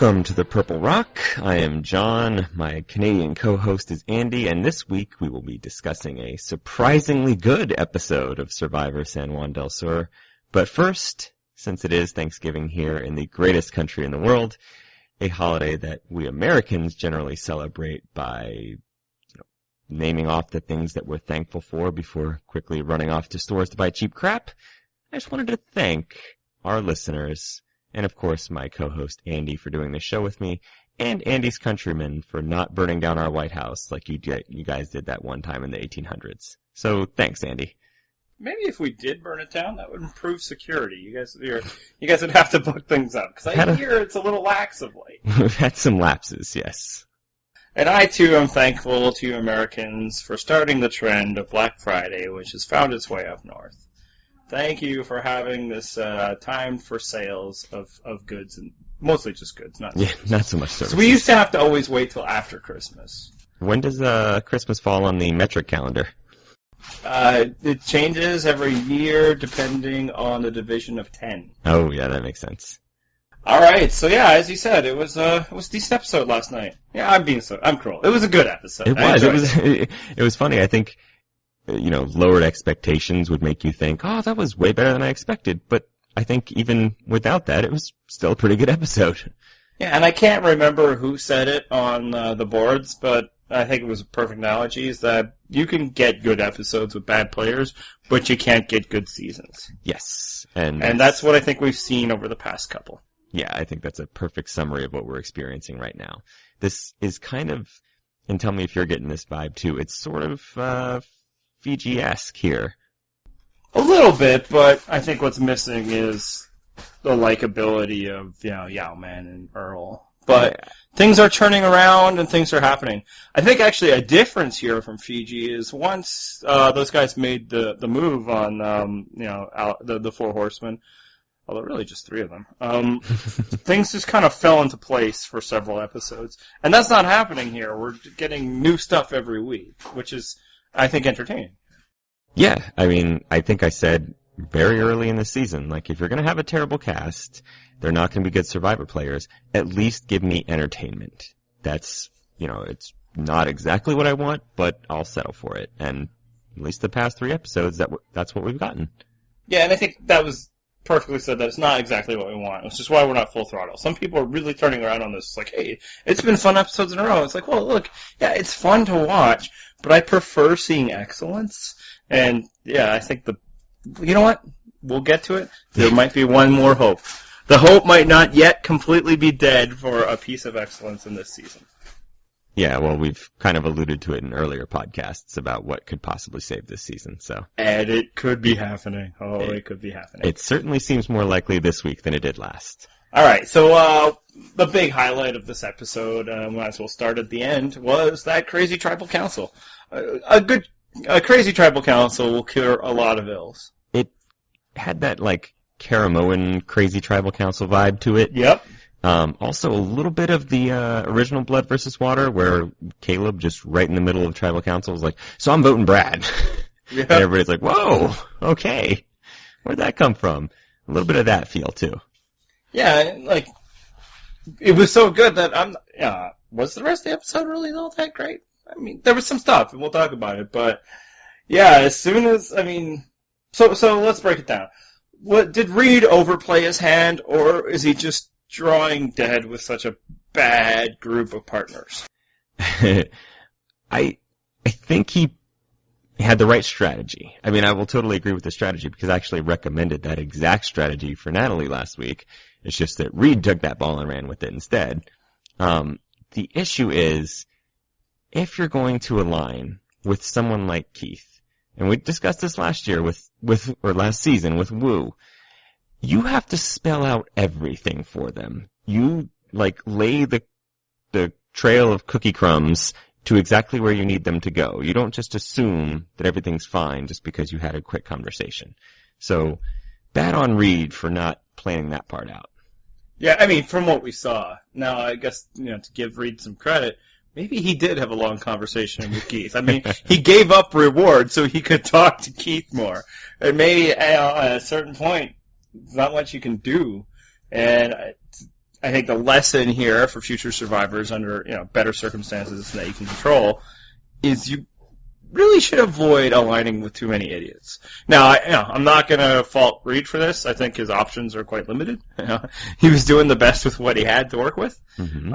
Welcome to the Purple Rock. I am John. My Canadian co-host is Andy, and this week we will be discussing a surprisingly good episode of Survivor San Juan del Sur. But first, since it is Thanksgiving here in the greatest country in the world, a holiday that we Americans generally celebrate by naming off the things that we're thankful for before quickly running off to stores to buy cheap crap, I just wanted to thank our listeners and, of course, my co-host Andy for doing this show with me, and Andy's countrymen for not burning down our White House like you guys did that one time in the 1800s. So, thanks, Andy. Maybe if we did burn it down, that would improve security. You guys would have to book things up, because I hear it's a little lax of late. We've had some lapses, yes. And I, too, am thankful to Americans for starting the trend of Black Friday, which has found its way up north. Thank you for having this time for sales of goods, and mostly just goods, not so much services. So we used to have to always wait till after Christmas. When does Christmas fall on the metric calendar? It changes every year depending on the division of 10. Oh, yeah, that makes sense. All right, so yeah, as you said, it was a decent episode last night. Yeah, I'm cruel. It was a good episode. It was funny. I think lowered expectations would make you think, oh, that was way better than I expected. But I think even without that, it was still a pretty good episode. Yeah, and I can't remember who said it on the boards, but I think it was a perfect analogy, is that you can get good episodes with bad players, but you can't get good seasons. Yes. And that's what I think we've seen over the past couple. Yeah, I think that's a perfect summary of what we're experiencing right now. This is kind of, and tell me if you're getting this vibe too, it's sort of Fiji-esque here. A little bit, but I think what's missing is the likability of, Yao Man and Earl. But things are turning around and things are happening. I think actually a difference here from Fiji is once those guys made the move on, the Four Horsemen, although really just three of them, things just kind of fell into place for several episodes. And that's not happening here. We're getting new stuff every week, which is, I think, entertaining. Yeah, I mean, I think I said very early in the season, like, if you're going to have a terrible cast, they're not going to be good Survivor players, at least give me entertainment. That's, it's not exactly what I want, but I'll settle for it. And at least the past 3 episodes, that's what we've gotten. Yeah, and I think that was perfectly said, that it's not exactly what we want, which is why we're not full throttle. Some people are really turning around on this. It's like, hey, it's been fun episodes in a row. It's like, well, look, yeah, it's fun to watch, but I prefer seeing excellence. And, yeah, I think you know what? We'll get to it. There might be one more hope. The hope might not yet completely be dead for a piece of excellence in this season. Yeah, well, we've kind of alluded to it in earlier podcasts about what could possibly save this season, so. And it could be happening. Oh, it could be happening. It certainly seems more likely this week than it did last. All right, so the big highlight of this episode, might as well start at the end, was that crazy tribal council. A crazy tribal council will cure a lot of ills. It had that, Karamoan crazy tribal council vibe to it. Yep. Also, a little bit of the original Blood versus Water, where Caleb, just right in the middle of tribal council, was like, so I'm voting Brad. Yep. And everybody's like, whoa, okay. Where'd that come from? A little bit of that feel, too. Yeah, it was so good that was the rest of the episode really all that great? I mean, there was some stuff, and we'll talk about it, but, yeah, as soon as, so let's break it down. Did Reed overplay his hand, or is he just drawing dead with such a bad group of partners? I think he had the right strategy. I mean, I will totally agree with the strategy, because I actually recommended that exact strategy for Natalie last week. It's just that Reed took that ball and ran with it instead. The issue is, if you're going to align with someone like Keith, and we discussed this last year or last season with Wu, you have to spell out everything for them. You, lay the trail of cookie crumbs to exactly where you need them to go. You don't just assume that everything's fine just because you had a quick conversation. So, bad on Reed for not planning that part out. Yeah, I mean, from what we saw. Now, I guess, to give Reed some credit, maybe he did have a long conversation with Keith. I mean, he gave up reward so he could talk to Keith more. And maybe at a certain point, there's not much you can do. And I think the lesson here for future survivors under better circumstances that you can control is you really should avoid aligning with too many idiots. Now, I'm not going to fault Reed for this. I think his options are quite limited. He was doing the best with what he had to work with. Mm-hmm.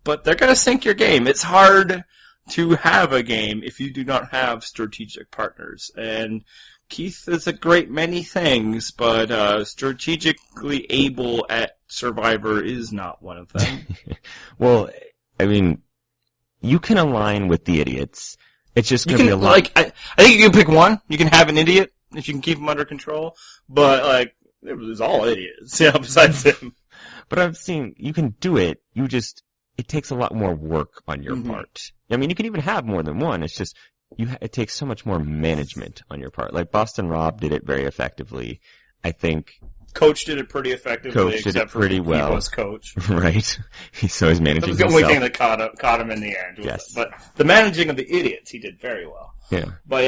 But they're going to sink your game. It's hard to have a game if you do not have strategic partners. And Keith is a great many things, but strategically able at Survivor is not one of them. Well, I mean, you can align with the idiots. It's just going to be a lot. I think you can pick one. You can have an idiot if you can keep him under control. But it was all idiots, besides him. But I've seen you can do it. It takes a lot more work on your part. I mean, you can even have more than one. It's just it takes so much more management on your part. Like Boston Rob did it very effectively. I think Coach did it pretty effectively. Coach did it pretty well. He was Coach. Right. So he's managing himself. That was the only thing that caught him in the end. Yes. But the managing of the idiots, he did very well. Yeah. But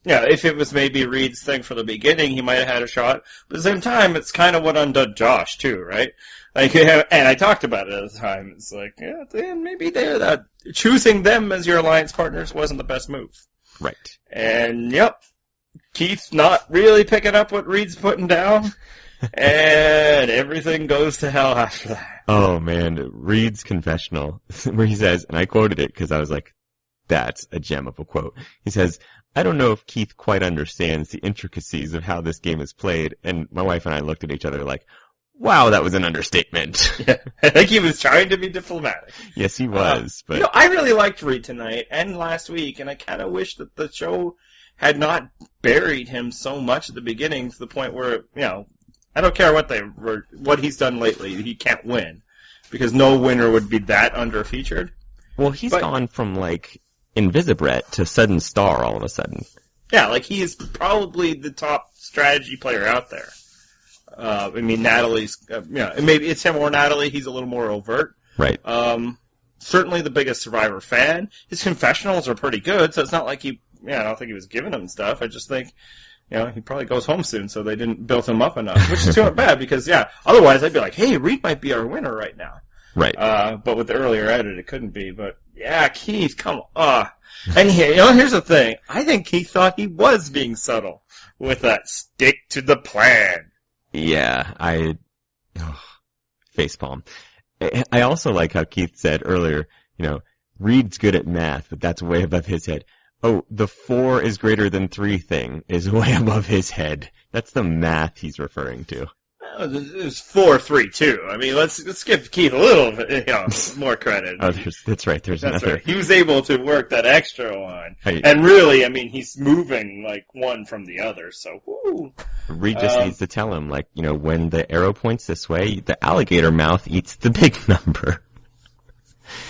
if it was maybe Reed's thing from the beginning, he might have had a shot. But at the same time, it's kind of what undone Josh too, right? And I talked about it at the time. It's like, maybe choosing them as your alliance partners wasn't the best move. Right. And Keith's not really picking up what Reed's putting down, and everything goes to hell after that. Oh man, Reed's confessional, where he says, and I quoted it because I was like, that's a gem of a quote. He says, I don't know if Keith quite understands the intricacies of how this game is played, and my wife and I looked at each other like, wow, that was an understatement. Yeah, I think he was trying to be diplomatic. Yes, he was. But I really liked Reed tonight and last week, and I kind of wish that the show had not buried him so much at the beginning to the point where, I don't care what he's done lately, he can't win. Because no winner would be that underfeatured. Well, he's gone from, Invisibret to Sudden Star all of a sudden. Yeah, he is probably the top strategy player out there. Natalie's, maybe it's him or Natalie, he's a little more overt. Right. Certainly the biggest Survivor fan. His confessionals are pretty good, so it's not like I don't think he was giving them stuff. I just think, he probably goes home soon, so they didn't build him up enough, which is too bad because, otherwise I'd be like, hey, Reed might be our winner right now. Right. But with the earlier edit, it couldn't be. But, Keith, come on. And here's the thing. I think Keith thought he was being subtle with that stick to the plan. Yeah, facepalm. I also like how Keith said earlier, Reed's good at math, but that's way above his head. Oh, the 4 is greater than 3 thing is way above his head. That's the math he's referring to. It was 4-3-2. I mean, let's give Keith a little bit, more credit. Oh, that's right. There's another. Right. He was able to work that extra one. Hey. And really, he's moving one from the other, so woo. Reed just needs to tell him, when the arrow points this way, the alligator mouth eats the big number.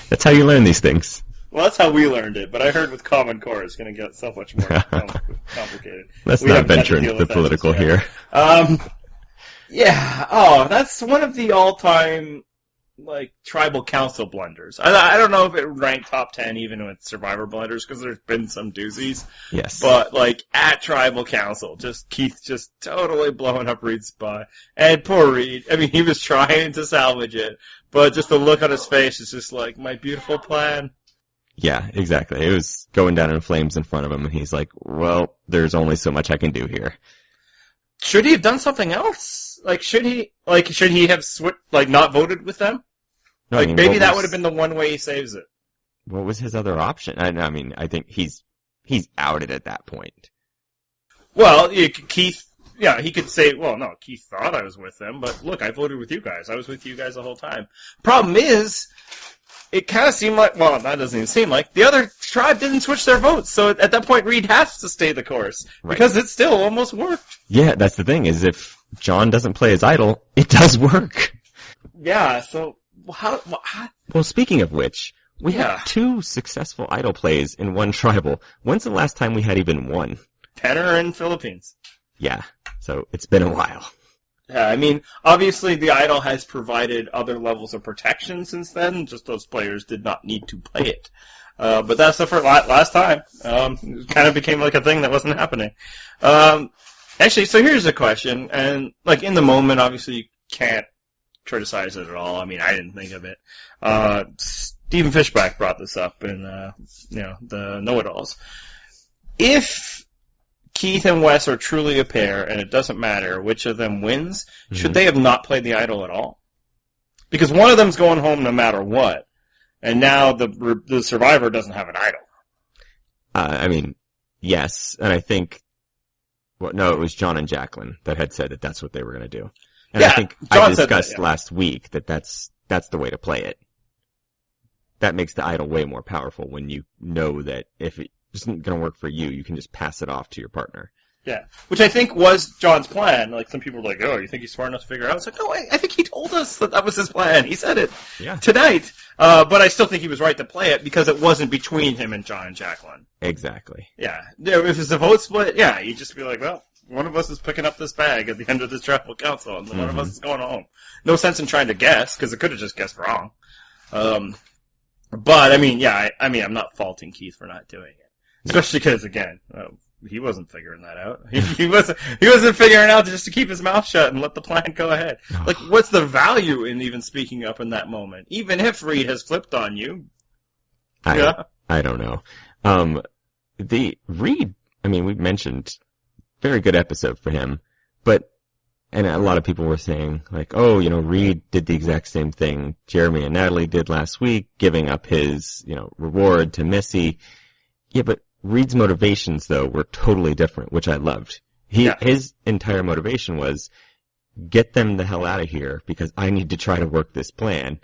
That's how you learn these things. Well, that's how we learned it, but I heard with Common Core it's going to get so much more complicated. Let's not venture into the political here. That's one of the all-time, tribal council blunders. I don't know if it ranked top 10 even with Survivor blunders, because there's been some doozies. Yes. But, at tribal council, Keith just totally blowing up Reed's spot. And poor Reed, he was trying to salvage it, but just the look on his face is just my beautiful plan. Yeah, exactly. It was going down in flames in front of him, and he's like, well, there's only so much I can do here. Should he have done something else? Should he have not voted with them? No, maybe that would have been the one way he saves it. What was his other option? I think he's outed at that point. Well, Keith, he could say, well, no, Keith thought I was with them, but look, I voted with you guys. I was with you guys the whole time. Problem is, it kind of seemed that doesn't even seem like, the other tribe didn't switch their votes, so at that point Reed has to stay the course, because it still almost worked. Yeah, that's the thing, is if John doesn't play his idol, it does work. Yeah, so, how? Well, speaking of which, we had 2 successful idol plays in one tribal. When's the last time we had even one? Tenor in Philippines. Yeah, so it's been a while. Yeah, obviously the idol has provided other levels of protection since then, just those players did not need to play it. But that's the first last time. It kind of became a thing that wasn't happening. Actually, so here's a question, and in the moment, obviously you can't criticize it at all. I mean, I didn't think of it. Stephen Fishback brought this up in, the Know-It-Alls. If Keith and Wes are truly a pair, and it doesn't matter which of them wins, should they have not played the idol at all? Because one of them's going home no matter what, and now the survivor doesn't have an idol. I mean, yes, and I think, it was John and Jacqueline that had said that that's what they were going to do. And I think John I discussed last week that that's the way to play it. That makes the idol way more powerful when you know that if it isn't going to work for you, you can just pass it off to your partner. Yeah, which I think was John's plan. Like, some people were like, oh, you think he's smart enough to figure it out? It's like, no, I think he told us that was his plan. He said it tonight. But I still think he was right to play it because it wasn't between him and John and Jacqueline. Exactly. Yeah. If it's a vote split, you'd just be like, well, one of us is picking up this bag at the end of this tribal council, and one of us is going home. No sense in trying to guess, because it could have just guessed wrong. But, I mean, I'm not faulting Keith for not doing it. Especially because, again, he wasn't figuring that out. He wasn't figuring out just to keep his mouth shut and let the plan go ahead. Like, what's the value in even speaking up in that moment? Even if Reed has flipped on you. I don't know. Reed, I mean, we've mentioned, very good episode for him, and a lot of people were saying, like, oh, Reed did the exact same thing Jeremy and Natalie did last week, giving up his, reward to Missy. Yeah, but Reed's motivations, though, were totally different, which I loved. His entire motivation was, get them the hell out of here, because I need to try to work this plan.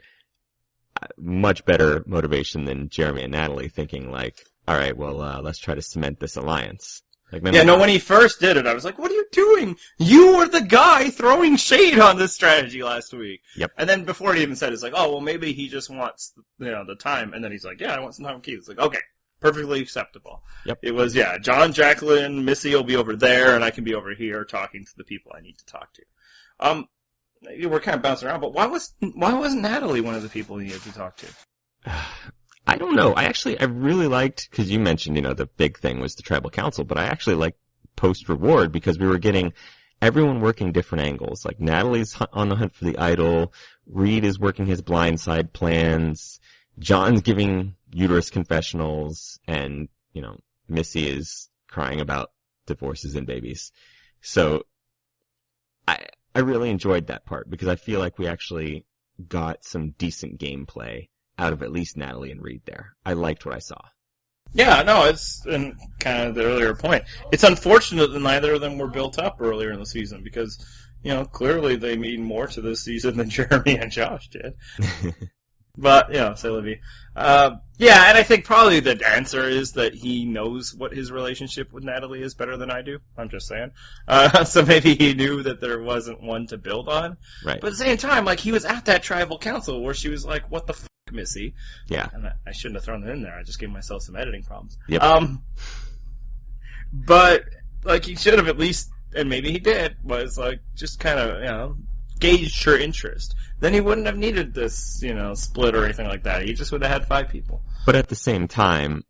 Much better motivation than Jeremy and Natalie thinking, like, all right, well, let's try to cement this alliance. Like, when he first did it, I was like, what are you doing? You were the guy throwing shade on this strategy last week. Yep. And then before he even said it, it's like, oh, well, maybe he just wants, the time. And then he's like, I want some time with Keith. It's like, okay. Perfectly acceptable. Yep. It was, John, Jacqueline, Missy will be over there, and I can be over here talking to the people I need to talk to. We're kind of bouncing around, but why wasn't Natalie one of the people he needed to talk to? I don't know. I really liked, because you mentioned, the big thing was the tribal council, but I actually liked post-reward because we were getting everyone working different angles. Like, Natalie's on the hunt for the idol, Reed is working his blindside plans, John's giving uterus confessionals, and, Missy is crying about divorces and babies. So, I really enjoyed that part, because I feel like we actually got some decent gameplay out of at least Natalie and Reed there. I liked what I saw. Yeah, no, it's in kind of the earlier point. It's unfortunate that neither of them were built up earlier in the season, because, clearly they mean more to this season than Jeremy and Josh did. But, say Libby. And I think probably the answer is that he knows what his relationship with Natalie is better than I do. I'm just saying. So maybe he knew that there wasn't one to build on. Right. But at the same time, like, he was at that tribal council where she was like, what the f***, Missy? Yeah. And I shouldn't have thrown it in there. I just gave myself some editing problems. Yep. But, like, he should have at least, and maybe he did, was, like, just kind of, gauged her interest. Then he wouldn't have needed this, split or anything like that. He just would have had 5 people. But at the same time,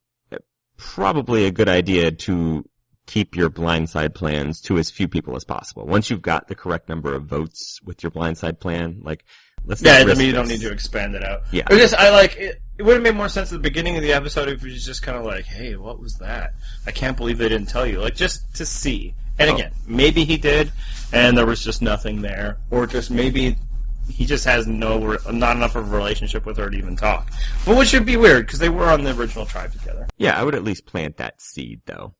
probably a good idea to keep your blindside plans to as few people as possible. Once you've got the correct number of votes with your blindside plan, like, let's not risk you this. don't need to expand it out. Yeah. It would have made more sense at the beginning of the episode if it was just kind of like, hey, what was that? I can't believe they didn't tell you. Like, just to see. And again, maybe he did, and there was just nothing there. Or just maybe he just has not enough of a relationship with her to even talk. But which should be weird, because they were on the original tribe together. Yeah, I would at least plant that seed, though.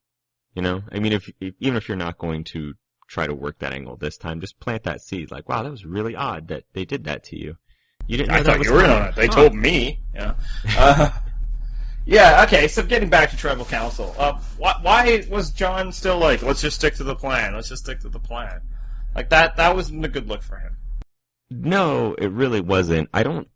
I mean, even if you're not going to try to work that angle this time, just plant that seed. Like, wow, that was really odd that they did that to you. You didn't know that was you were in on it. They told me. Yeah. Okay. So getting back to tribal council, why was John still like, let's just stick to the plan? Let's just stick to the plan. Like that wasn't a good look for him. No, it really wasn't. I don't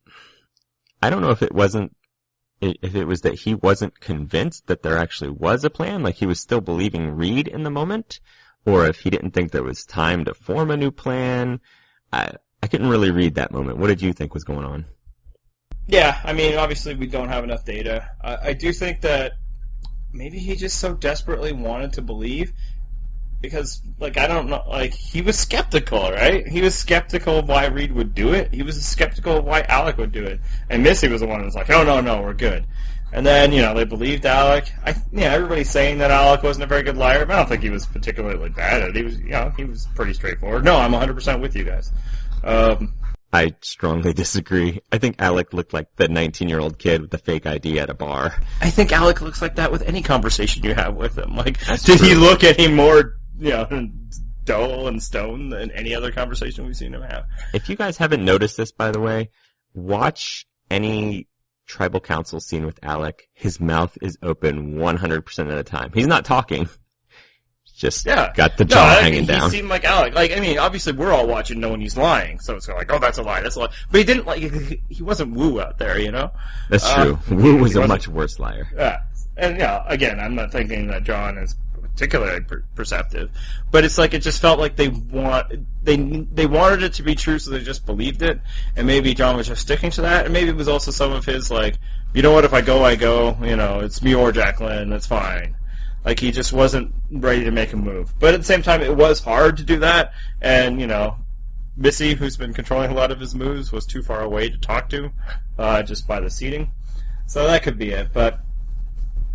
know if it was that he wasn't convinced that there actually was a plan, like he was still believing Reed in the moment, or if he didn't think there was time to form a new plan. I couldn't really read that moment. What did you think was going on? Yeah, I mean, obviously we don't have enough data. I do think that maybe he just so desperately wanted to believe, because, like, I don't know, like, he was skeptical, right? He was skeptical of why Reed would do it. He was skeptical of why Alec would do it. And Missy was the one who was like, no, we're good. And then, they believed Alec. Everybody's saying that Alec wasn't a very good liar, but I don't think he was particularly bad at it. He was, he was pretty straightforward. No, I'm 100% with you guys. I strongly disagree. I think Alec looked like the 19-year-old kid with the fake ID at a bar. I think Alec looks like that with any conversation you have with him. Like, That's did true. he look any more, dull and stoned than any other conversation we've seen him have? If you guys haven't noticed this, by the way, watch any tribal council scene with Alec. His mouth is open 100% of the time. He's not talking. Just got the jaw hanging down. He seemed like Alec. Like, obviously we're all watching knowing he's lying, so it's like, oh, that's a lie, that's a lie. But he didn't, he wasn't Woo out there, That's true. Woo was a much worse liar. Yeah. And, again, I'm not thinking that John is particularly perceptive, but it's like it just felt like they wanted it to be true, so they just believed it, and maybe John was just sticking to that, and maybe it was also some of his, like, you know what, if I go, I go, it's me or Jacqueline, that's fine. Like, he just wasn't ready to make a move. But at the same time, it was hard to do that, and, Missy, who's been controlling a lot of his moves, was too far away to talk to, just by the seating. So that could be it, but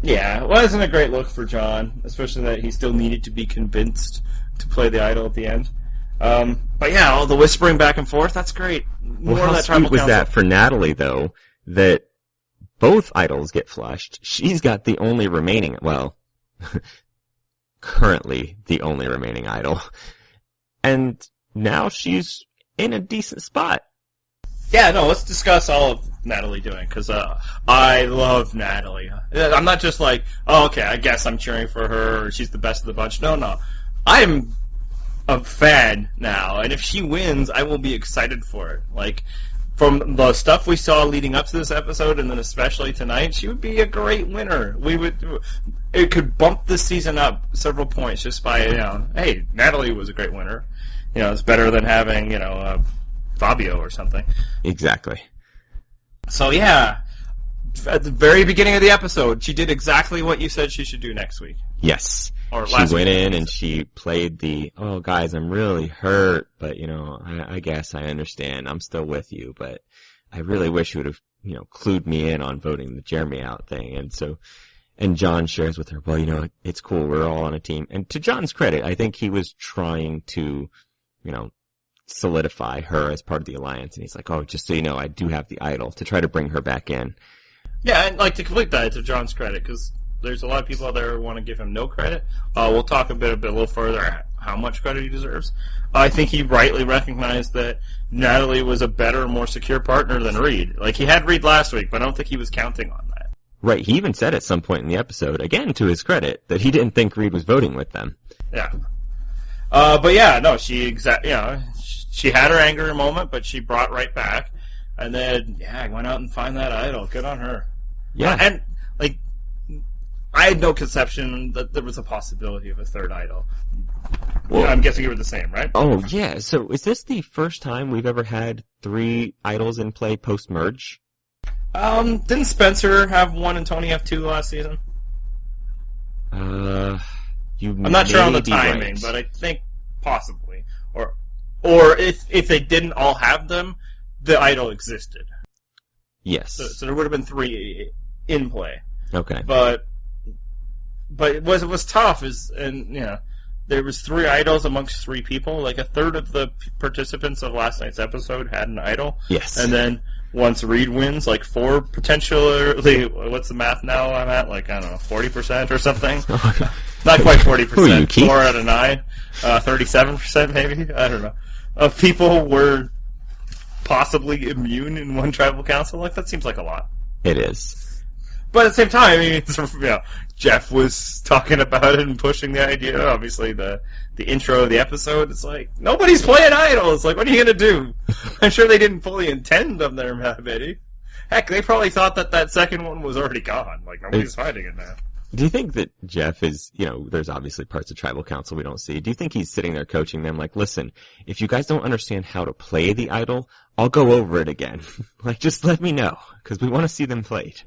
yeah, it wasn't a great look for John, especially that he still needed to be convinced to play the idol at the end. But yeah, all the whispering back and forth, that's great. More Well, of how that sweet tribal was council. that for Natalie, though, that both idols get flushed. She's got the only remaining, currently the only remaining idol. And now she's in a decent spot. Yeah, no, let's discuss all of Natalie doing, because I love Natalie. I'm not just like, oh, okay, I guess I'm cheering for her, or she's the best of the bunch. No. I'm a fan now, and if she wins, I will be excited for it. Like, from the stuff we saw leading up to this episode, and then especially tonight, she would be a great winner. It could bump this season up several points just by, hey, Natalie was a great winner. It's better than having, Fabio or something. Exactly. So yeah, at the very beginning of the episode, she did exactly what you said she should do next week. Yes. Or She last went week. in and she played the, oh guys, I'm really hurt, but I guess I understand. I'm still with you, but I really wish you would have, clued me in on voting the Jeremy out thing. And John shares with her, well, it's cool. We're all on a team. And to John's credit, I think he was trying to, solidify her as part of the alliance. And he's like, oh, just so you know, I do have the idol, to try to bring her back in. Yeah, and to complete that, to John's credit, because there's a lot of people out there who want to give him no credit. We'll talk a little further how much credit he deserves. I think he rightly recognized that Natalie was a better, more secure partner than Reed. Like, he had Reed last week, but I don't think he was counting on that. Right. He even said at some point in the episode, again to his credit, that he didn't think Reed was voting with them. Yeah. But yeah, no, she had her anger moment, but she brought right back, and then went out and find that idol. Good on her. Yeah. And I had no conception that there was a possibility of a third idol. Well, I'm guessing you were the same, right? Oh yeah. So is this the first time we've ever had 3 idols in play post merge? Didn't Spencer have 1 and Tony have 2 last season? I'm not sure on the timing, but I think possibly. Or if they didn't all have them, the idol existed. Yes. So there would have been 3 in play. Okay. But it was tough, there was 3 idols amongst 3 people. Like, a third of the participants of last night's episode had an idol. Yes. And then once Reed wins, 4 potentially, what's the math now I'm at? 40% or something? Not quite 40%. Who are you, Keith? 4 out of 9. 37% maybe? I don't know. Of people were possibly immune in one tribal council. That seems like a lot. It is. But at the same time, Jeff was talking about it and pushing the idea. Obviously, the intro of the episode, it's like, nobody's playing idols. What are you going to do? I'm sure they didn't fully intend on their maybe. Heck, they probably thought that second one was already gone. Nobody's finding it now. Do you think that Jeff is, there's obviously parts of tribal council we don't see. Do you think he's sitting there coaching them listen, if you guys don't understand how to play the idol, I'll go over it again. Just let me know, because we want to see them played.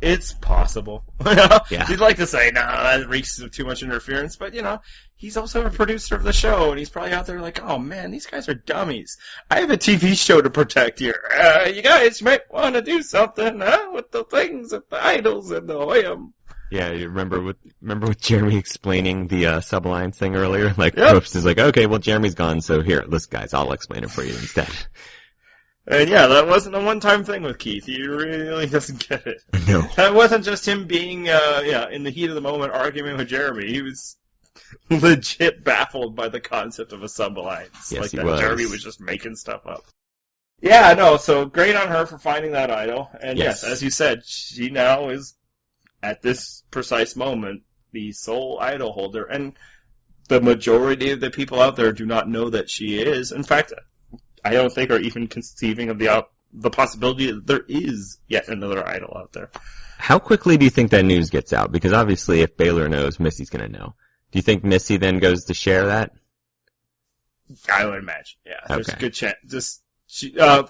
It's possible. Yeah. You'd like to say, no, that reeks of too much interference, but, he's also a producer of the show, and he's probably out there like, oh, man, these guys are dummies. I have a TV show to protect here. You guys might want to do something with the things, with the idols and the Hoyam. Yeah, you remember with Jeremy explaining the suballiance thing earlier? Like, Yep. Probst is like, okay, well, Jeremy's gone, so here, listen, guys, I'll explain it for you instead. And yeah, that wasn't a one-time thing with Keith. He really doesn't get it. No. That wasn't just him being, in the heat of the moment arguing with Jeremy. He was legit baffled by the concept of a sub-alliance. Yes, like he that was. Jeremy was just making stuff up. Yeah, no, so great on her for finding that idol. And Yes. yes, as you said, she now is, at this precise moment, the sole idol holder. And the majority of the people out there do not know that she is. In fact, I don't think are even conceiving of the possibility that there is yet another idol out there. How quickly do you think that news gets out? Because obviously if Baylor knows, Missy's going to know. Do you think Missy then goes to share that? I would imagine, yeah. There's Okay. a good chance. Just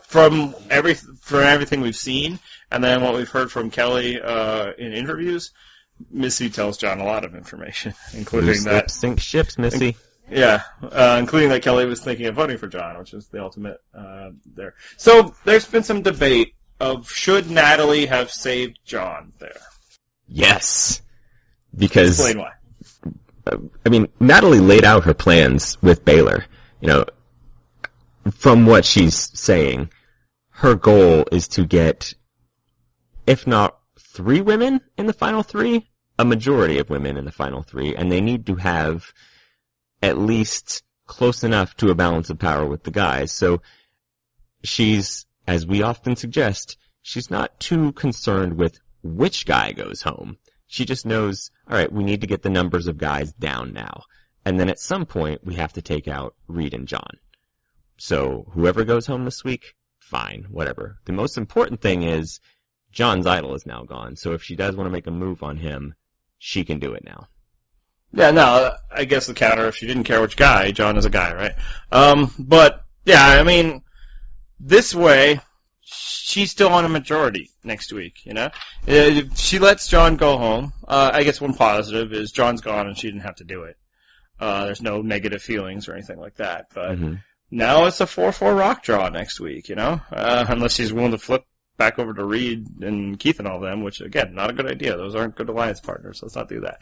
from everything we've seen, and then what we've heard from Kelly in interviews, Missy tells John a lot of information, including Loose that. lips sink ships, Missy. Yeah, including that Kelly was thinking of voting for John, which is the ultimate there. So there's been some debate of should Natalie have saved John there. Yes. Because, Explain why. Natalie laid out her plans with Baylor. From what she's saying, her goal is to get, if not 3 women in the final 3, a majority of women in the final 3, and they need to have at least close enough to a balance of power with the guys. So she's, as we often suggest, she's not too concerned with which guy goes home. She just knows, all right, we need to get the numbers of guys down now. And then at some point, we have to take out Reed and John. So whoever goes home this week, fine, whatever. The most important thing is John's idol is now gone. So if she does want to make a move on him, she can do it now. Yeah, no, I guess the counter, if she didn't care which guy, John is a guy, right? But, yeah, this way, she's still on a majority next week, If she lets John go home, I guess one positive is John's gone and she didn't have to do it. There's no negative feelings or anything like that, but now it's a 4-4 rock draw next week, unless she's willing to flip back over to Reed and Keith and all them, which, again, not a good idea. Those aren't good alliance partners, so let's not do that.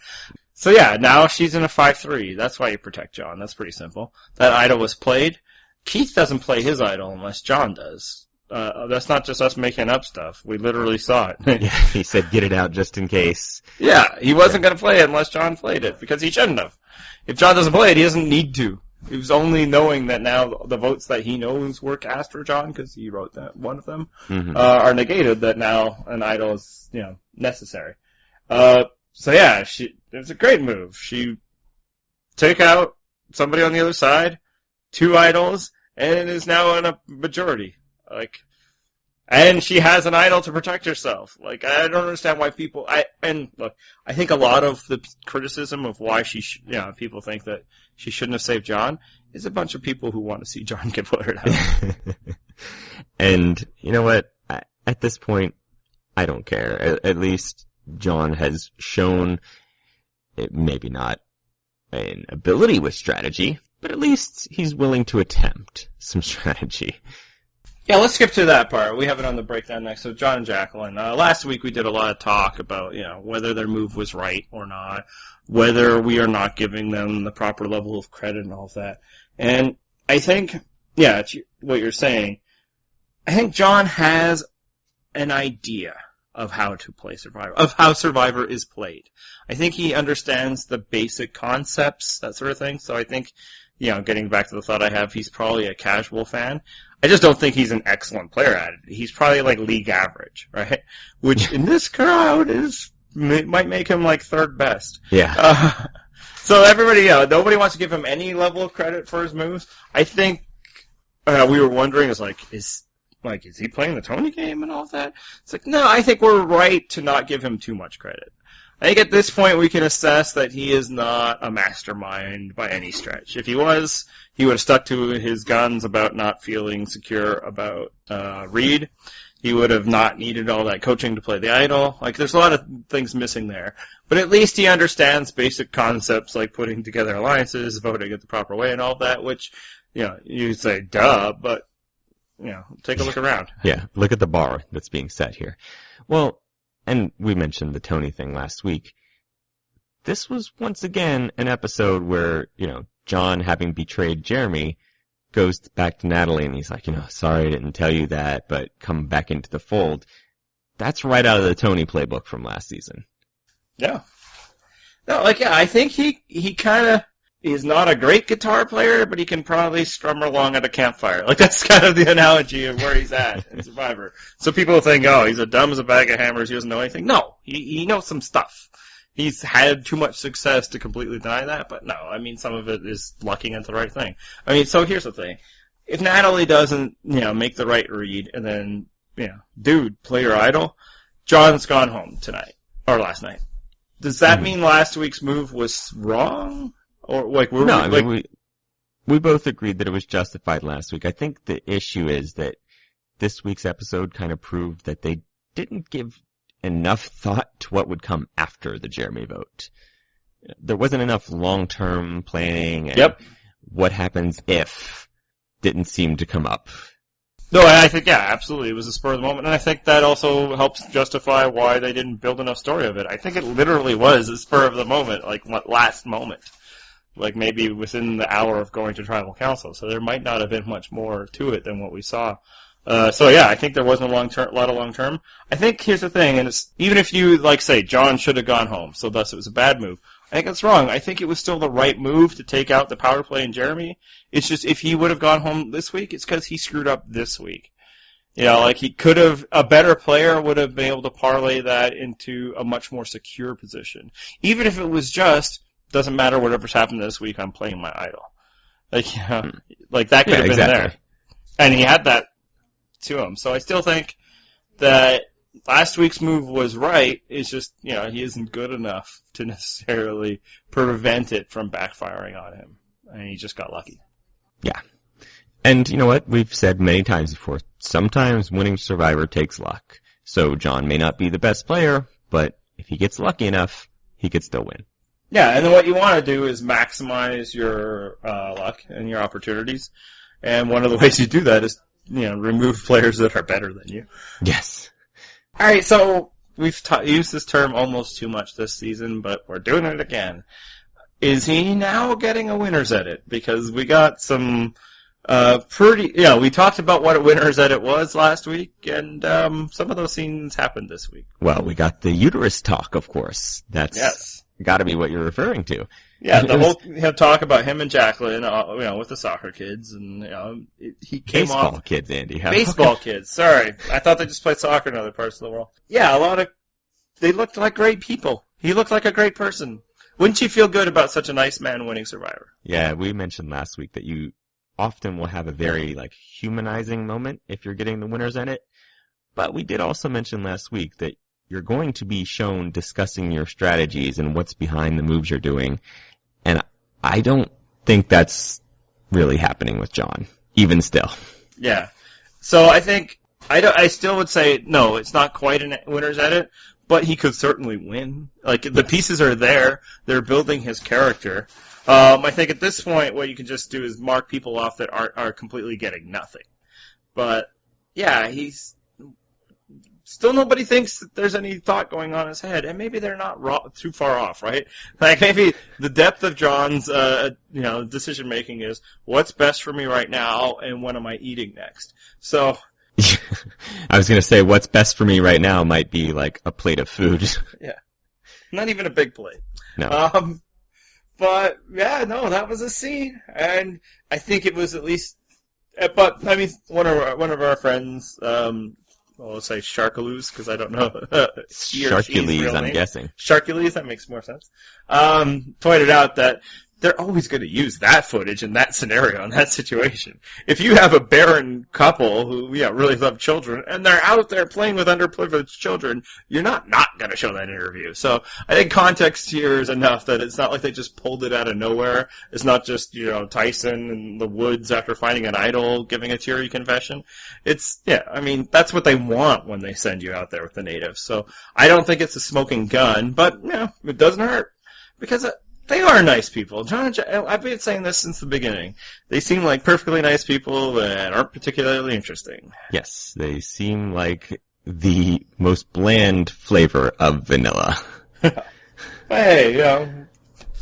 So, yeah, now she's in a 5-3. That's why you protect John. That's pretty simple. That idol was played. Keith doesn't play his idol unless John does. That's not just us making up stuff. We literally saw it. Yeah, he said get it out just in case. Yeah, he wasn't going to play it unless John played it, because he shouldn't have. If John doesn't play it, he doesn't need to. It was only knowing that now the votes that he knows were cast for John, because he wrote that one of them, are negated, that now an idol is, necessary. So yeah, it was a great move. She took out somebody on the other side, 2 idols, and is now in a majority. And she has an idol to protect herself. I don't understand why people, I think a lot of the criticism of why people think that she shouldn't have saved John is a bunch of people who want to see John get voted out. And you know what? At this point, I don't care. At least John has shown, maybe not an ability with strategy, but at least he's willing to attempt some strategy. Yeah, let's skip to that part. We have it on the breakdown next. So John and Jacqueline. Last week we did a lot of talk about, whether their move was right or not, whether we are not giving them the proper level of credit and all of that. And I think, it's what you're saying. I think John has an idea of how to play Survivor, of how Survivor is played. I think he understands the basic concepts, that sort of thing. So I think, getting back to the thought I have, he's probably a casual fan. I just don't think he's an excellent player at it. He's probably league average, right? Which in this crowd might make him 3rd best. Yeah. So everybody, nobody wants to give him any level of credit for his moves. I think we were wondering, is he playing the Tony game and all that? It's no, I think we're right to not give him too much credit. I think at this point we can assess that he is not a mastermind by any stretch. If he was, he would have stuck to his guns about not feeling secure about Reed. He would have not needed all that coaching to play the idol. Like, there's a lot of things missing there. But at least he understands basic concepts like putting together alliances, voting it the proper way, and all that, which, you say, duh, but, take a look around. Yeah, look at the bar that's being set here. Well, and we mentioned the Tony thing last week. This was once again an episode where, John, having betrayed Jeremy, goes back to Natalie and he's like, sorry I didn't tell you that, but come back into the fold. That's right out of the Tony playbook from last season. Yeah. No, I think he kind of is not a great guitar player, but he can probably strum along at a campfire. Like, that's kind of the analogy of where he's at in Survivor. So people think, oh, he's dumb as a bag of hammers, he doesn't know anything. No, he knows some stuff. He's had too much success to completely deny that, but no, some of it is lucking into the right thing. So here's the thing. If Natalie doesn't, make the right read, and then, dude, play your idol, John's gone home tonight, or last night. Does that mean last week's move was wrong? Or, we both agreed that it was justified last week. I think the issue is that this week's episode kind of proved that they didn't give enough thought to what would come after the Jeremy vote. There wasn't enough long-term planning, and what happens if didn't seem to come up. No, I think, absolutely. It was a spur of the moment, and I think that also helps justify why they didn't build enough story of it. I think it literally was a spur of the moment, last moment. Maybe within the hour of going to tribal council. So there might not have been much more to it than what we saw. I think there wasn't a lot of long-term. I think here's the thing, and it's, even if you, say, John should have gone home, so thus it was a bad move. I think that's wrong. I think it was still the right move to take out the power play in Jeremy. It's just, if he would have gone home this week, it's because he screwed up this week. He could have, a better player would have been able to parlay that into a much more secure position. Even if it was just, doesn't matter whatever's happened this week, I'm playing my idol. That could have been there. And he had that to him. So I still think that last week's move was right. It's just, he isn't good enough to necessarily prevent it from backfiring on him. And he just got lucky. Yeah. And you know what? We've said many times before, sometimes winning Survivor takes luck. So John may not be the best player, but if he gets lucky enough, he could still win. Yeah, and then what you want to do is maximize your luck and your opportunities. And one of the ways you do that is, remove players that are better than you. Yes. All right, so we've used this term almost too much this season, but we're doing it again. Is he now getting a winner's edit? Because we got some we talked about what a winner's edit was last week, and some of those scenes happened this week. Well, we got the uterus talk, of course. That's got to be what you're referring to. Yeah, the whole talk about him and Jacqueline, with the soccer kids, and he came baseball off kids, Andy. Baseball kids. Sorry, I thought they just played soccer in other parts of the world. Yeah, they looked like great people. He looked like a great person. Wouldn't you feel good about such a nice man winning Survivor? Yeah, we mentioned last week that you often will have a very humanizing moment if you're getting the winner's edit. But we did also mention last week that you're going to be shown discussing your strategies and what's behind the moves you're doing. And I don't think that's really happening with John, even still. Yeah. So I think, I still would say, no, it's not quite a winner's edit, but he could certainly win. The pieces are there. They're building his character. I think at this point, what you can just do is mark people off that are completely getting nothing. But, yeah, he's... Still nobody thinks that there's any thought going on in his head, and maybe they're not too far off, right? Maybe the depth of John's, decision making is, what's best for me right now, and what am I eating next? So... I was going to say, what's best for me right now might be a plate of food. Yeah. Not even a big plate. No. But, yeah, no, that was a scene, and I think it was at least... But, one of our friends... let's say Sharkaloos, because I don't know. Sharkules, I'm guessing. Sharkules, that makes more sense. Pointed out that they're always going to use that footage in that scenario, in that situation. If you have a barren couple who really love children, and they're out there playing with underprivileged children, you're not going to show that interview. So I think context here is enough that it's not like they just pulled it out of nowhere. It's not just, Tyson in the woods after finding an idol giving a teary confession. That's what they want when they send you out there with the natives. So I don't think it's a smoking gun, but, it doesn't hurt. Because they are nice people. John and Jack, I've been saying this since the beginning. They seem like perfectly nice people that aren't particularly interesting. Yes, they seem like the most bland flavor of vanilla. Hey,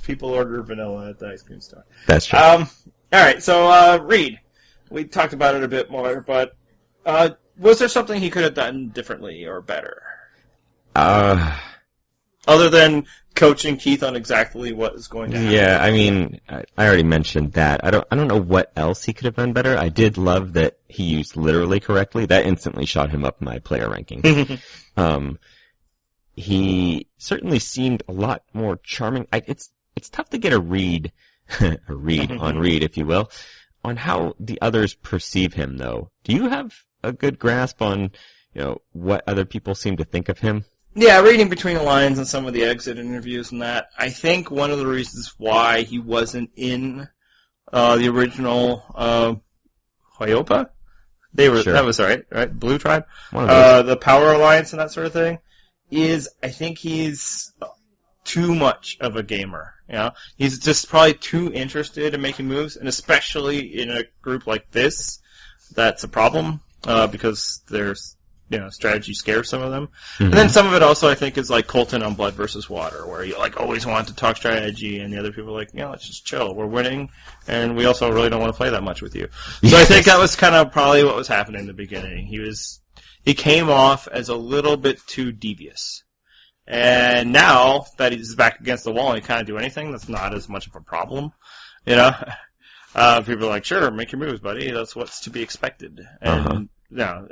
people order vanilla at the ice cream store. That's true. All right, so Reed, we talked about it a bit more, but was there something he could have done differently or better? Other than coaching Keith on exactly what is going to happen. Yeah, I already mentioned that. I don't know what else he could have done better. I did love that he used literally correctly. That instantly shot him up my player ranking. He certainly seemed a lot more charming. It's tough to get a read on Reed, if you will, on how the others perceive him, though. Do you have a good grasp on, what other people seem to think of him? Yeah, reading between the lines and some of the exit interviews and that, I think one of the reasons why he wasn't in the original Hoyopa, that was right? Blue Tribe, the Power Alliance and that sort of thing, is I think he's too much of a gamer. He's just probably too interested in making moves, and especially in a group like this, that's a problem because there's. Strategy scares some of them. Mm-hmm. And then some of it also, I think, is like Colton on Blood versus Water, where you always want to talk strategy, and the other people are like, let's just chill. We're winning, and we also really don't want to play that much with you. So I think that was kind of probably what was happening in the beginning. He came off as a little bit too devious. And now that he's back against the wall and he can't do anything, that's not as much of a problem. People are like, sure, make your moves, buddy. That's what's to be expected. And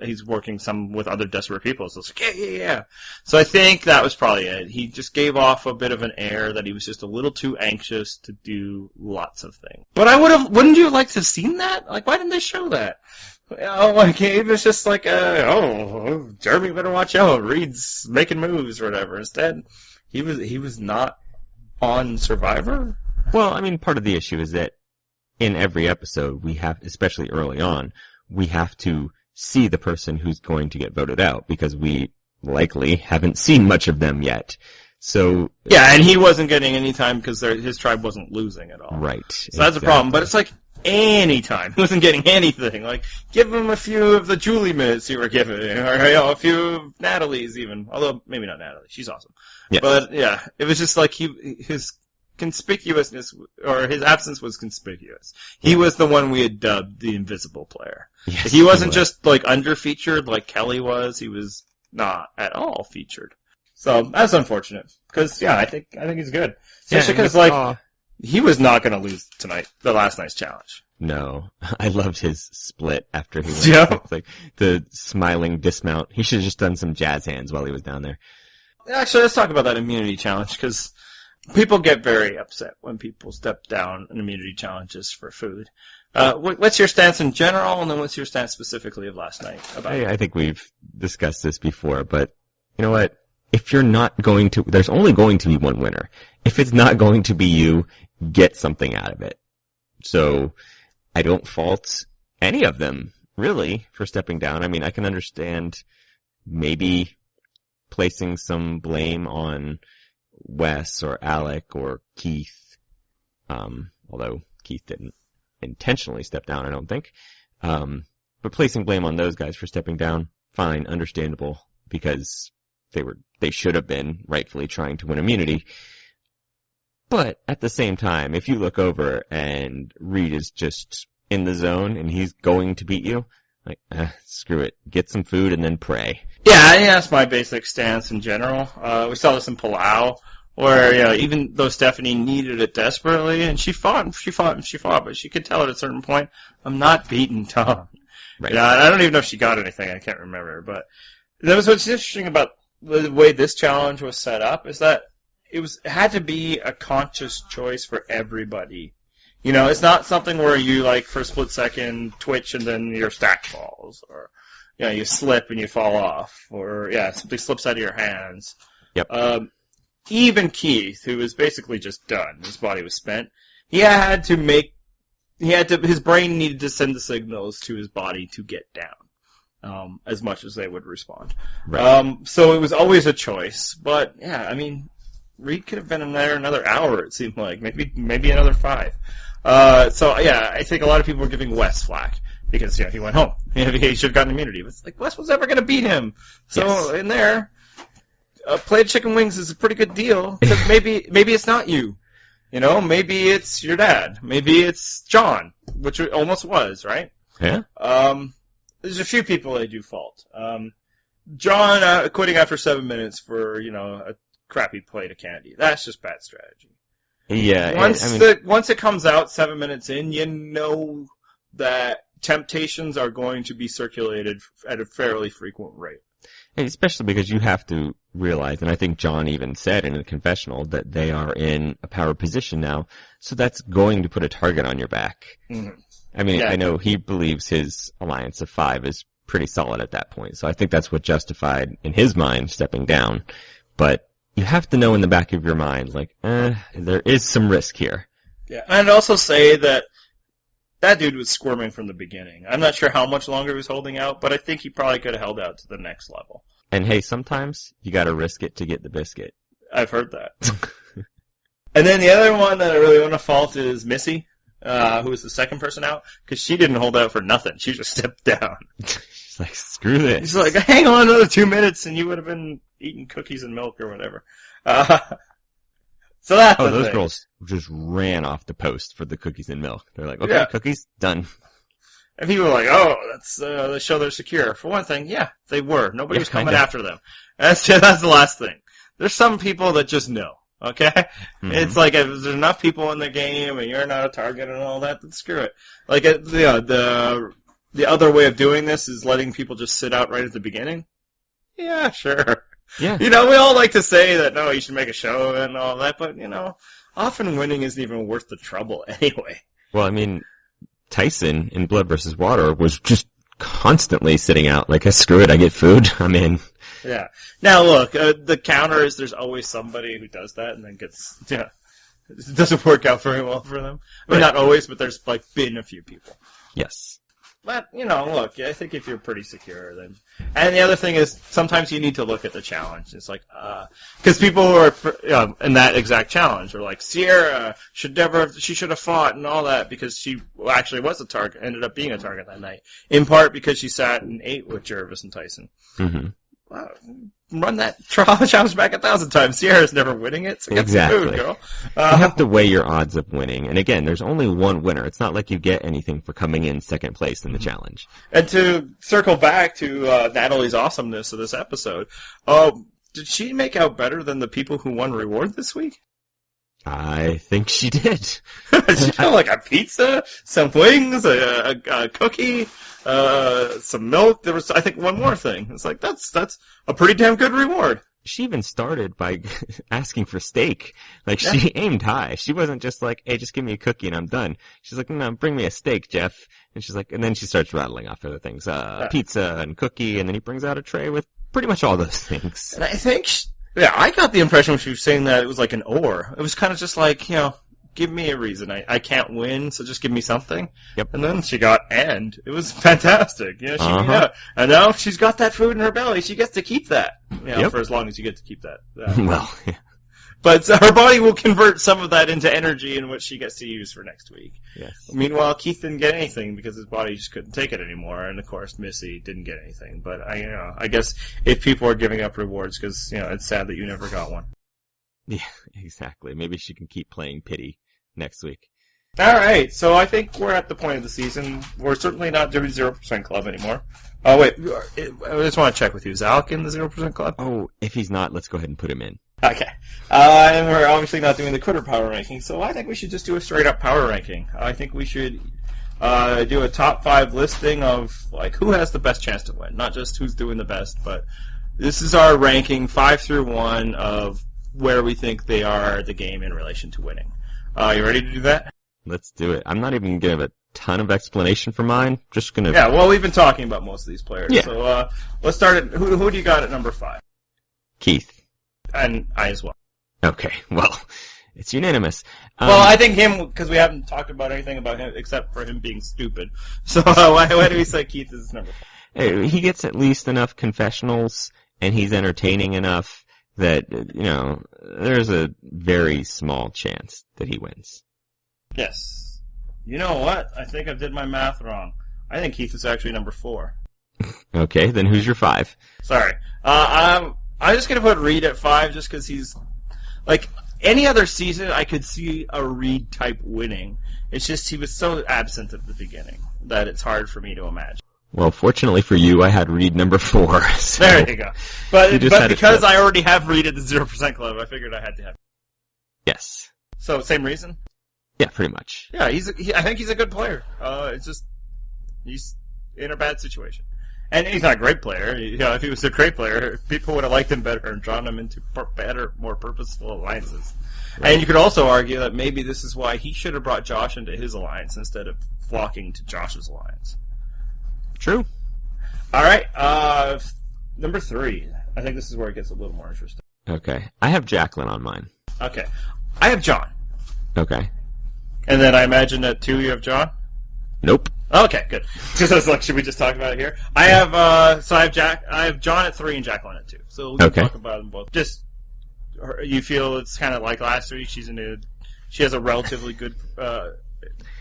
he's working some with other desperate people, so it's like, yeah. So I think that was probably it. He just gave off a bit of an air that he was just a little too anxious to do lots of things. But wouldn't you like to have seen that? Like, why didn't they show that? It was just like, Jeremy better watch out. Reed's making moves or whatever. Instead, he was not on Survivor. Well, part of the issue is that in every episode we have, especially early on, we have to see the person who's going to get voted out because we likely haven't seen much of them yet. So yeah, and he wasn't getting any time because his tribe wasn't losing at all. Right. So that's a problem. But it's like any time he wasn't getting anything. Like give him a few of the Julie minutes you were given, or a few of Natalie's even. Although maybe not Natalie, she's awesome. Yeah. But yeah, it was just like his conspicuousness, or his absence was conspicuous. He was the one we had dubbed the invisible player. Yes, he wasn't just like under-featured like Kelly was. He was not at all featured. So that's unfortunate. Because I think he's good. Especially because he was not going to lose tonight, the last night's challenge. No, I loved his split after he went. Yeah. Like the smiling dismount. He should have just done some jazz hands while he was down there. Actually, let's talk about that immunity challenge because people get very upset when people step down in immunity challenges for food. What's your stance in general, and then what's your stance specifically of last night? I think we've discussed this before, but you know what? If you're not going to, there's only going to be one winner. If it's not going to be you, get something out of it. So I don't fault any of them, really, for stepping down. I can understand maybe placing some blame on Wes or Alec or Keith, although Keith didn't intentionally step down, I don't think. But placing blame on those guys for stepping down, fine, understandable, because they should have been rightfully trying to win immunity. But at the same time, if you look over and Reed is just in the zone and he's going to beat you, like, screw it. Get some food and then pray. Yeah, I think that's my basic stance in general. We saw this in Palau, where even though Stephanie needed it desperately, and she fought, but she could tell at a certain point, I'm not beating Tom. Right. I don't even know if she got anything. I can't remember. But that was what's interesting about the way this challenge was set up, is that it had to be a conscious choice for everybody. You know, it's not something where you, like, for a split second twitch and then your stack falls, or, you know, you slip and you fall off, or, something slips out of your hands. Yep. Even Keith, who was basically just done, his body was spent, his brain needed to send the signals to his body to get down, as much as they would respond. Right. So it was always a choice, but, yeah, I mean, Reed could have been in there another hour, it seemed like, maybe another 5. So, yeah, I think a lot of people were giving Wes flack, because, he went home. He should have gotten immunity. It's like, Wes was never going to beat him. So, in there, plated chicken wings is a pretty good deal, because maybe it's not you. You know, maybe it's your dad. Maybe it's John, which it almost was, right? Yeah. There's a few people I do fault. John quitting after 7 minutes for, a crappy plate of candy. That's just bad strategy. Yeah. Once it comes out 7 minutes in, you know that temptations are going to be circulated at a fairly frequent rate. And especially because you have to realize, and I think John even said in the confessional, that they are in a power position now, so that's going to put a target on your back. Mm-hmm. I mean, I know he believes his alliance of 5 is pretty solid at that point, so I think that's what justified, in his mind, stepping down. But you have to know in the back of your mind, like, there is some risk here. Yeah, and I'd also say that dude was squirming from the beginning. I'm not sure how much longer he was holding out, but I think he probably could have held out to the next level. And hey, sometimes you gotta risk it to get the biscuit. I've heard that. And then the other one that I really want to fault is Missy, who was the second person out, because she didn't hold out for nothing. She just stepped down. She's like, screw this. She's like, hang on another 2 minutes and you would have been eating cookies and milk or whatever. So that's the those thing. girls just ran off the post for the cookies and milk. They're like, okay, cookies, done. And people were like, oh, that's they show they're secure. For one thing, yeah, they were. Nobody was coming after them. That's the last thing. There's some people that just know, okay? Mm-hmm. It's like, if there's enough people in the game and you're not a target and all that, then screw it. Like, the other way of doing this is letting people just sit out right at the beginning. Yeah, sure. Yeah. We all like to say that, no, you should make a show and all that, but, often winning isn't even worth the trouble anyway. Well, I mean, Tyson in Blood vs. Water was just constantly sitting out, like, screw it, I get food, I'm in. Yeah. Now, look, the counter is there's always somebody who does that and then gets, it doesn't work out very well for them. I mean, not always, but there's, been a few people. Yes. But, look, I think if you're pretty secure, then... And the other thing is, sometimes you need to look at the challenge. It's like, because people are in that exact challenge are like, Sierra she should have fought and all that because she actually was a target, ended up being a target that night. In part because she sat and ate with Jervis and Tyson. Mm-hmm. Wow. Run that challenge back 1,000 times. Sierra's never winning it, so get exactly. some food, girl. You have to weigh your odds of winning. And again, there's only one winner. It's not like you get anything for coming in second place in the challenge. And to circle back to Natalie's awesomeness of this episode, did she make out better than the people who won reward this week? I think she did. She got like a pizza, some wings, a cookie, some milk. There was, I think, one more thing. It's like, that's a pretty damn good reward. She even started by asking for steak. Like, she aimed high. She wasn't just like, hey, just give me a cookie and I'm done. She's like, no, bring me a steak, Jeff. And she's like, and then she starts rattling off other things, pizza and cookie, and then he brings out a tray with pretty much all those things. And I think, I got the impression when she was saying that it was like an or. It was kind of just like, give me a reason. I can't win, so just give me something. Yep. And then she got and. It was fantastic. And now she's got that food in her belly. She gets to keep that. For as long as you get to keep that. Well, yeah. But her body will convert some of that into energy in which she gets to use for next week. Yes. Meanwhile, Keith didn't get anything because his body just couldn't take it anymore. And of course, Missy didn't get anything. But I guess if people are giving up rewards because, it's sad that you never got one. Yeah, exactly. Maybe she can keep playing pity next week. All right, so I think we're at the point of the season. We're certainly not doing 0% Club anymore. Oh, wait, I just want to check with you. Is Alec in the 0% Club? Oh, if he's not, let's go ahead and put him in. Okay. And we're obviously not doing the Quitter power ranking, so I think we should just do a straight-up power ranking. I think we should do a top 5 listing of, who has the best chance to win. Not just who's doing the best, but this is our ranking, 5 through 1, of where we think they are the game in relation to winning. You ready to do that? Let's do it. I'm not even going to give a ton of explanation for mine. Just going to... Yeah, well, we've been talking about most of these players. Yeah. So let's start at... Who do you got at number 5? Keith. And I as well. Okay, well, it's unanimous. Well, I think him, because we haven't talked about anything about him except for him being stupid. So why do we say Keith is number 5? He gets at least enough confessionals, and he's entertaining enough that, there's a very small chance that he wins. Yes. You know what? I think I did my math wrong. I think Keith is actually number 4. Okay, then who's your 5? Sorry. I'm just going to put Reed at 5 just because he's... Like, any other season, I could see a Reed type winning. It's just he was so absent at the beginning that it's hard for me to imagine. Well, fortunately for you, I had Reed number 4. So there you go. But because I I already have Reed at the 0% club, I figured I had to have him. Yes. So, same reason? Yeah, pretty much. Yeah, I think he's a good player. It's just, he's in a bad situation. And he's not a great player. If he was a great player, people would have liked him better and drawn him into better, more purposeful alliances. Right. And you could also argue that maybe this is why he should have brought Josh into his alliance instead of flocking to Josh's alliance. True. All right, number 3. I think this is where it gets a little more interesting. Okay. I have Jacqueline on mine. Okay. I have John. Okay. And then I imagine at 2 you have John? Nope. Okay, good. Because I was like, should we just talk about it here? I have I have John at 3 and Jacqueline at 2. So we can talk about them both. Just, you feel it's kind of like last week. She has a relatively good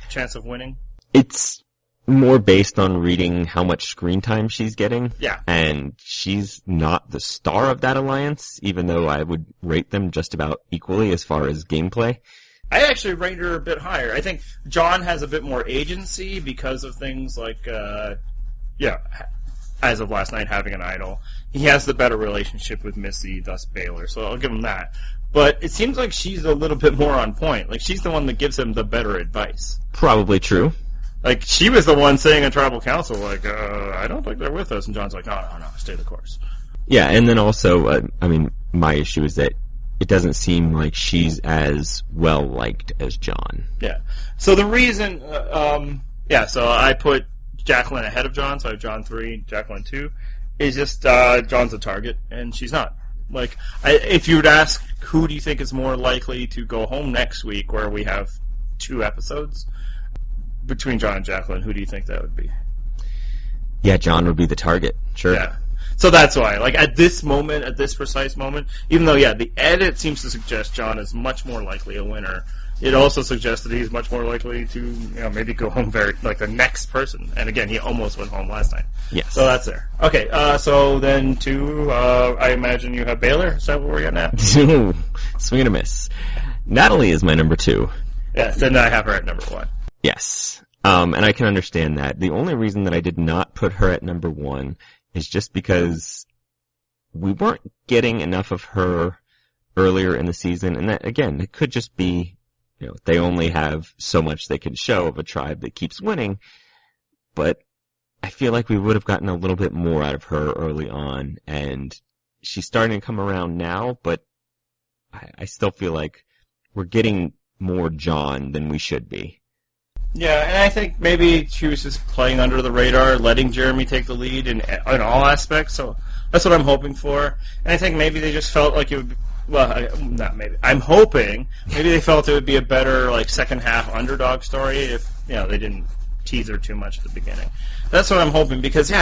chance of winning. It's more based on reading how much screen time she's getting. Yeah. And she's not the star of that alliance, even though I would rate them just about equally as far as gameplay. I actually rate her a bit higher. I think John has a bit more agency because of things like, as of last night, having an idol. He has the better relationship with Missy, thus Baylor, so I'll give him that. But it seems like she's a little bit more on point. Like, she's the one that gives him the better advice. Probably true. Like, she was the one saying in tribal council, like, I don't think they're with us. And John's like, no, stay the course. Yeah, and then also, my issue is that it doesn't seem like she's as well-liked as John. Yeah. So the reason, so I put Jacqueline ahead of John, so I have John 3, Jacqueline 2, is just John's a target, and she's not. Like, if you would ask who do you think is more likely to go home next week, where we have 2 episodes, between John and Jacqueline, who do you think that would be? Yeah, John would be the target, sure. Yeah. So that's why, like, at this precise moment, even though, the edit seems to suggest John is much more likely a winner, it also suggests that he's much more likely to, maybe go home the next person. And again, he almost went home last night. Yes. So that's there. Okay, so then 2, I imagine you have Baylor. Is that where we're getting at? Swing and a miss. Natalie is my number 2. Yes, then I have her at number 1. Yes. And I can understand that. The only reason that I did not put her at number 1 is just because we weren't getting enough of her earlier in the season, and that, again, it could just be, they only have so much they can show of a tribe that keeps winning, but I feel like we would have gotten a little bit more out of her early on, and she's starting to come around now, but I still feel like we're getting more John than we should be. Yeah, and I think maybe she was just playing under the radar, letting Jeremy take the lead in all aspects. So that's what I'm hoping for. And I think maybe they just felt like it would be, not maybe. I'm hoping maybe they felt it would be a better second half underdog story if they didn't tease her too much at the beginning. That's what I'm hoping because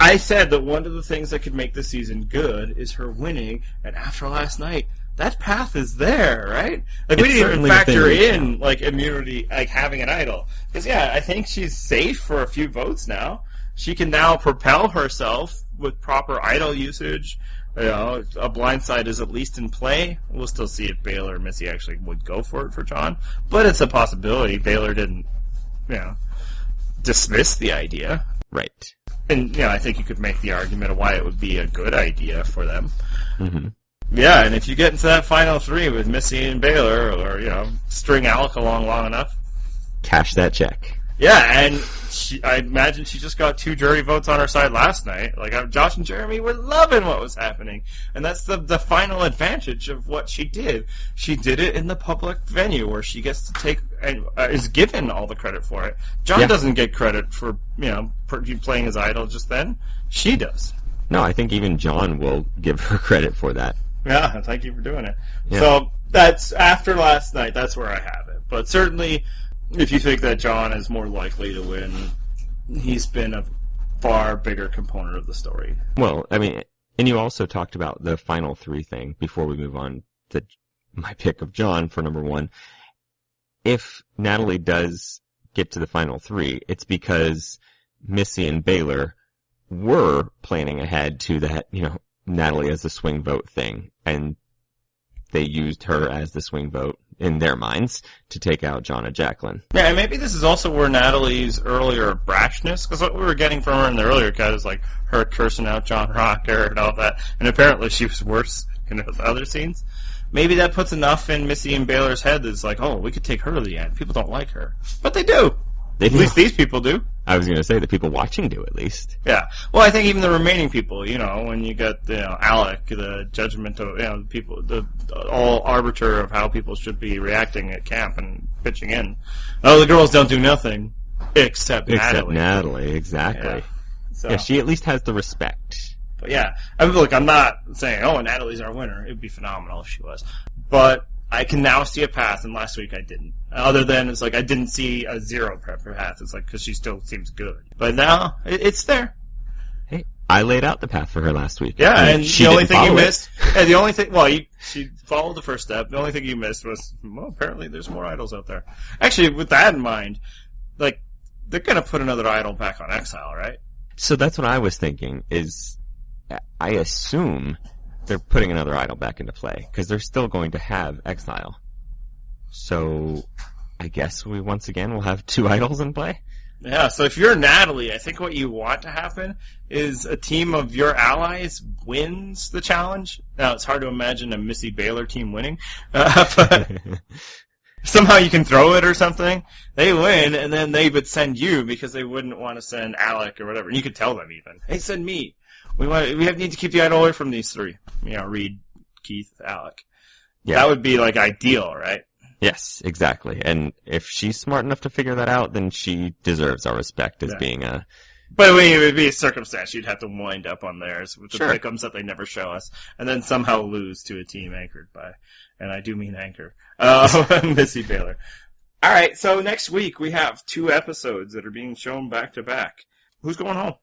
I said that one of the things that could make the season good is her winning, and after last night, that path is there, right? Like, we didn't even factor in, immunity, having an idol. Because, I think she's safe for a few votes now. She can now propel herself with proper idol usage. A blindside is at least in play. We'll still see if Baylor and Missy actually would go for it for John. But it's a possibility. Baylor didn't, dismiss the idea. Right. And, I think you could make the argument of why it would be a good idea for them. Mm-hmm. Yeah, and if you get into that final 3 with Missy and Baylor, or, string Alec along long enough. Cash that check. Yeah, and I imagine she just got 2 jury votes on her side last night. Like, Josh and Jeremy were loving what was happening. And that's the final advantage of what she did. She did it in the public venue where she gets to take and is given all the credit for it. John doesn't get credit for, playing his idol just then. She does. No, I think even John will give her credit for that. Yeah, thank you for doing it. Yeah. So, that's after last night, that's where I have it. But certainly, if you think that John is more likely to win, he's been a far bigger component of the story. Well, I mean, and you also talked about the final 3 thing before we move on to my pick of John for number 1. If Natalie does get to the final 3, it's because Missy and Baylor were planning ahead to that, Natalie as the swing vote thing, and they used her as the swing vote in their minds to take out John and Jacqueline. Yeah, and maybe this is also where Natalie's earlier brashness, because what we were getting from her in the earlier cut is like her cursing out John Rocker and all that, and apparently she was worse in the other scenes. Maybe that puts enough in Missy and Baylor's head that's like, oh, we could take her to the end. People don't like her. But they do. At least these people do. I was going to say the people watching do, at least. Yeah. Well, I think even the remaining people, when you got, Alec, the judgment of, people, the all arbiter of how people should be reacting at camp and pitching in. Oh, the girls don't do nothing except Natalie. Except Natalie, exactly. Yeah. So. Yeah, she at least has the respect. But yeah, I mean, look, I'm not saying, oh, Natalie's our winner. It would be phenomenal if she was. But I can now see a path, and last week I didn't. Other than, it's like I didn't see a 0 prep path. It's like, because she still seems good. But now, it's there. Hey, I laid out the path for her last week. Yeah, and she the only thing you it. missed, yeah, the only thing, well, she followed the first step. The only thing you missed was, well, apparently there's more idols out there. Actually, with that in mind, like, they're going to put another idol back on Exile, right? So that's what I was thinking, is I assume they're putting another idol back into play, because they're still going to have Exile. So I guess we once again will have 2 idols in play? Yeah, so if you're Natalie, I think what you want to happen is a team of your allies wins the challenge. Now, it's hard to imagine a Missy Baylor team winning, but somehow you can throw it or something. They win, and then they would send you because they wouldn't want to send Alec or whatever. And you could tell them even, hey, send me. We need to keep the idol away from these 3. Reed, Keith, Alec. Yeah. That would be like ideal, right? Yes, exactly. And if she's smart enough to figure that out, then she deserves our respect as being a... But it would be a circumstance. You'd have to wind up on theirs with the pick'ems that they never show us, and then somehow lose to a team anchored by, and I do mean anchor, Missy Baylor. All right, so next week we have 2 episodes that are being shown back to back. Who's going home?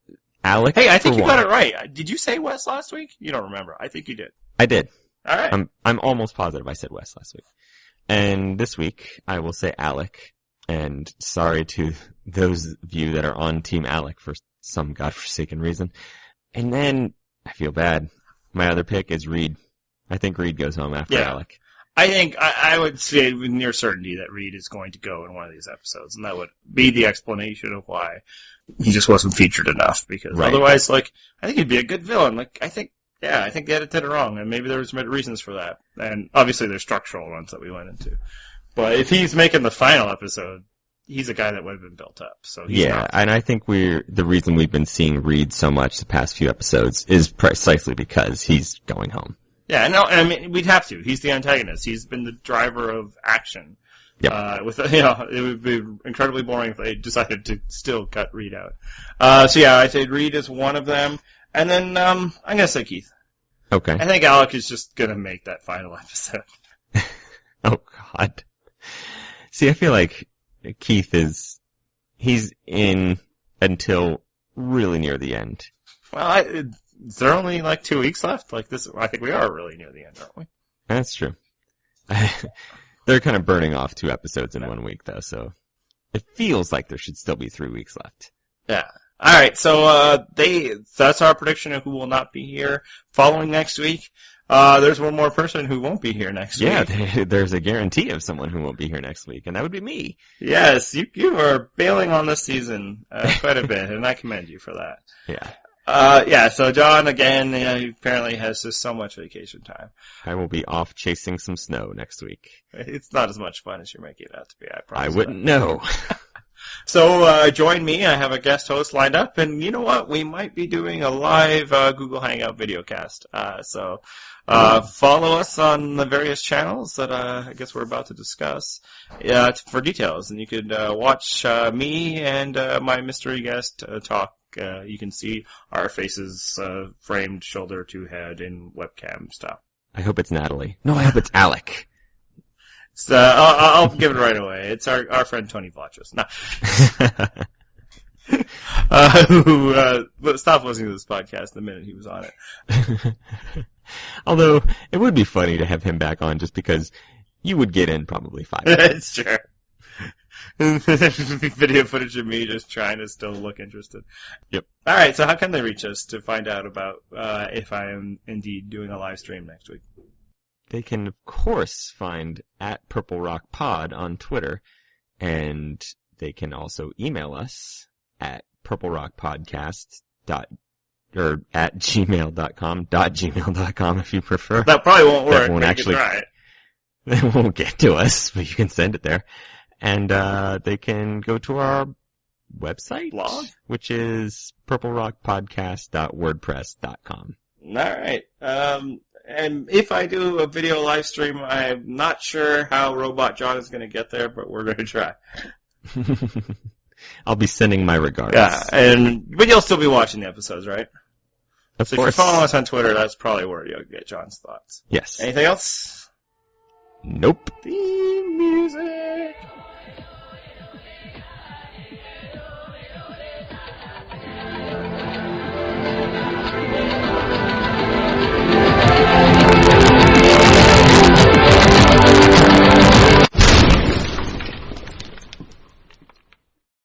Alec. Hey, I think you got it right. Did you say Wes last week? You don't remember. I think you did. I did. All right. I'm almost positive I said Wes last week. And this week, I will say Alec. And sorry to those of you that are on Team Alec for some godforsaken reason. And then, I feel bad. My other pick is Reed. I think Reed goes home after Alec. I think I would say with near certainty that Reed is going to go in one of these episodes. And that would be the explanation of why he just wasn't featured enough. Because otherwise, I think he'd be a good villain. I think they edited it wrong. And maybe there's reasons for that. And obviously there's structural ones that we went into. But if he's making the final episode, he's a guy that would have been built up. So he's not. And I think the reason we've been seeing Reed so much the past few episodes is precisely because he's going home. Yeah, no, I mean, we'd have to. He's the antagonist. He's been the driver of action. Yep. It would be incredibly boring if they decided to still cut Reed out. I'd say Reed is one of them. And then, I'm gonna say Keith. Okay. I think Alec is just gonna make that final episode. Oh, God. See, I feel like Keith he's in until really near the end. Well, is there only 2 weeks left? I think we are really near the end, aren't we? That's true. They're kind of burning off 2 episodes in 1 week, though, so it feels like there should still be 3 weeks left. Yeah. All right, so that's our prediction of who will not be here following next week. There's one more person who won't be here next week. Yeah, there's a guarantee of someone who won't be here next week, and that would be me. Yes, you are bailing on this season quite a bit, and I commend you for that. Yeah. So John, again, he apparently has just so much vacation time. I will be off chasing some snow next week. It's not as much fun as you're making it out to be, I promise. I wouldn't know. So join me. I have a guest host lined up, and you know what? We might be doing a live Google Hangout video cast. So follow us on the various channels that I guess we're about to discuss for details. And you could watch me and my mystery guest talk. You can see our faces framed shoulder to head in webcam style. I hope it's Natalie. No, I hope it's Alec. So I'll give it right away. It's our friend Tony Vlachos. No. Who stopped listening to this podcast the minute he was on it. Although, it would be funny to have him back on just because you would get in probably 5 minutes. It's true. Video footage of me just trying to still look interested. Yep. All right, so how can they reach us to find out about if I am indeed doing a live stream next week? They can, of course, find at Purple Rock Pod on Twitter, and they can also email us at purplerockpodcast or at gmail.com if you prefer. That probably won't work. That won't actually. They won't get to us, but you can send it there. And they can go to our website, blog, which is purplerockpodcast.wordpress.com. All right. And if I do a video live stream, I'm not sure how Robot John is going to get there, but we're going to try. I'll be sending my regards. Yeah, but you'll still be watching the episodes, right? Of so course. If you're following us on Twitter, that's probably where you'll get John's thoughts. Yes. Anything else? Nope. Theme music.